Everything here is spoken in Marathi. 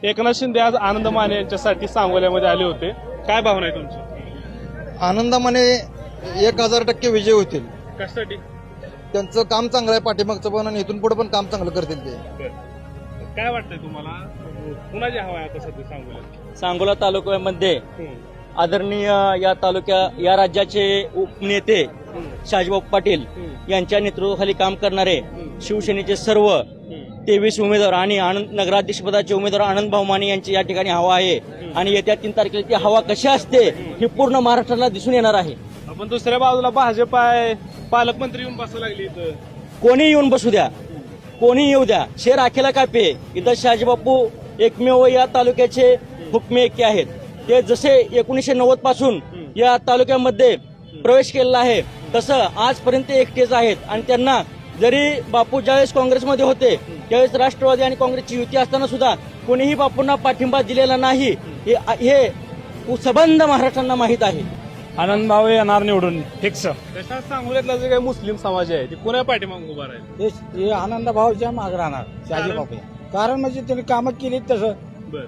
एकनाथ शिंदे आज आनंद माने यांच्यासाठी सांगोल्यामध्ये आले होते, काय भावना आहे तुमची? आनंदामाने 1000% विजय होतील. कशासाठी? त्यांचं काम चांगलं आहे पाठीमागचं पण आणि इथून पुढे पण काम चांगलं करतील ते. काय वाटतंय तुम्हाला, कुणाची हवा आहे आता सध्या सांगोल्यात? सांगोला तालुक्यामध्ये आदरणीय या राज्याचे उपनेते शहाजीबाबू पाटील यांच्या नेतृत्वाखाली काम करणारे शिवसेनेचे सर्व 23 उमेदवार आणि नगराध्यक्षपदाचे उमेदवार आनंद भाऊ माने यांची या ठिकाणी हवा आहे. आणि येत्या 3 तारखेला ती हवा कशी असते ही पूर्ण महाराष्ट्राला दिसून येणार आहे. आपण दुसऱ्या बाजूला भाजप आहे, पालकमंत्री येऊन बसायला लागली इथं. कोणी येऊन बसू द्या, कोणी येऊ द्या, शेर आखेला कापे. इथं शहाजीबापू एकमेव या तालुक्याचे हुकमे एके आहेत. ते जसे 1990 पासून या तालुक्यामध्ये प्रवेश केलेला आहे तसं आजपर्यंत एकटेच आहेत. आणि त्यांना जरी बापू ज्यावेळेस काँग्रेसमध्ये होते त्यावेळेस राष्ट्रवादी आणि काँग्रेसची युती असताना सुद्धा कोणीही बापूंना पाठिंबा दिलेला नाही, हे सबंध महाराष्ट्रांना माहीत आहे. आनंद भाऊ येणार निवडून फिक्स. तसा सांगोल्यातला जे काही मुस्लिम समाज आहे ते कोणा पाठीमागे उभा राहील? हे आनंद भाऊच्या मागे राहणार शहाजी बापू. कारण म्हणजे त्यांनी कामं केली तसं. बरं,